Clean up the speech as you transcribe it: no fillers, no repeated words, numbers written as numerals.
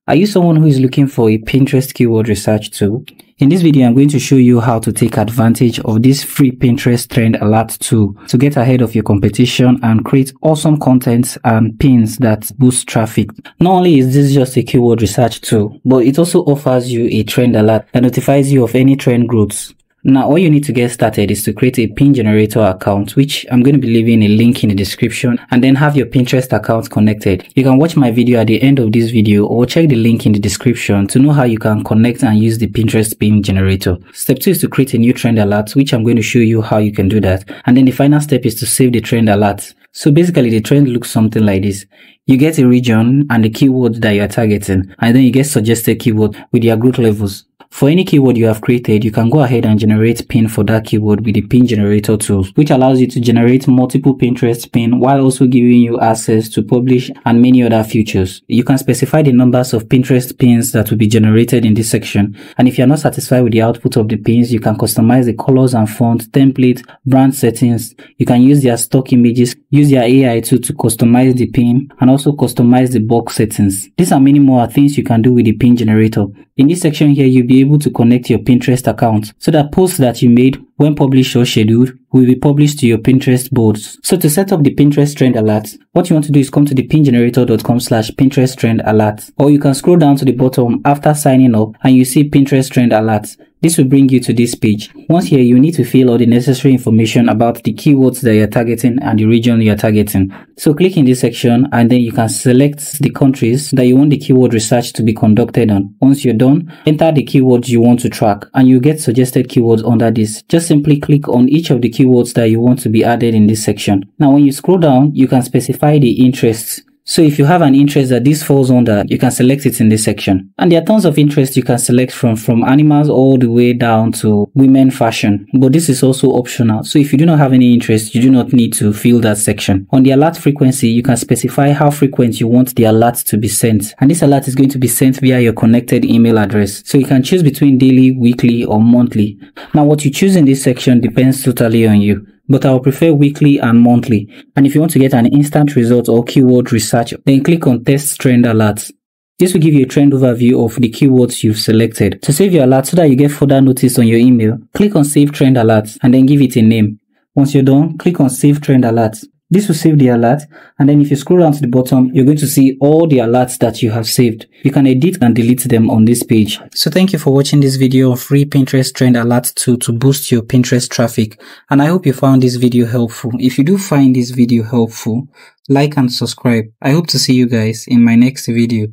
Are you someone who is looking for a Pinterest keyword research tool? In this video, I'm going to show you how to take advantage of this free Pinterest Trend Alert tool to get ahead of your competition and create awesome content and pins that boost traffic. Not only is this just a keyword research tool, but it also offers you a trend alert that notifies you of any trend growths. Now, all you need to get started is to create a pin generator account, which I'm going to be leaving a link in the description, and then have your Pinterest account connected. You can watch my video at the end of this video or check the link in the description to know how you can connect and use the Pinterest pin generator. Step 2 is to create a new trend alert, which I'm going to show you how you can do that. And then the final step is to save the trend alert. So basically the trend looks something like this. You get a region and the keyword that you are targeting, and then you get suggested keyword with their growth levels. For any keyword you have created, you can go ahead and generate pin for that keyword with the pin generator tool, which allows you to generate multiple Pinterest pin while also giving you access to publish and many other features. You can specify the numbers of Pinterest pins that will be generated in this section. And if you're not satisfied with the output of the pins, you can customize the colors and font, template, brand settings. You can use their stock images, use their AI tool to customize the pin, and also customize the box settings. These and many more are things you can do with the pin generator. In this section here, you'll be able to connect your Pinterest account so that posts that you made when published or scheduled will be published to your Pinterest boards. So to set up the Pinterest trend alert, what you want to do is come to the pingenerator.com/Pinterest trend alert, or you can scroll down to the bottom after signing up and you see Pinterest trend alerts. This will bring you to this page. Once here, you need to fill all the necessary information about the keywords that you're targeting and the region you're targeting. So click in this section and then you can select the countries that you want the keyword research to be conducted on. Once you're done, enter the keywords you want to track and you get suggested keywords under this. Just simply click on each of the keywords that you want to be added in this section. Now when you scroll down, you can specify the interests. So if you have an interest that this falls under, you can select it in this section. And there are tons of interests you can select from animals all the way down to women fashion. But this is also optional. So if you do not have any interest, you do not need to fill that section. On the alert frequency, you can specify how frequent you want the alert to be sent. And this alert is going to be sent via your connected email address. So you can choose between daily, weekly, or monthly. Now what you choose in this section depends totally on you, but I will prefer weekly and monthly. And if you want to get an instant result or keyword research, then click on Test Trend Alerts. This will give you a trend overview of the keywords you've selected. To save your alert so that you get further notice on your email, click on Save Trend Alerts and then give it a name. Once you're done, click on Save Trend Alerts. This will save the alert, and then if you scroll down to the bottom, you're going to see all the alerts that you have saved. You can edit and delete them on this page. So thank you for watching this video on free Pinterest Trend Alert tool to boost your Pinterest traffic. And I hope you found this video helpful. If you do find this video helpful, like and subscribe. I hope to see you guys in my next video.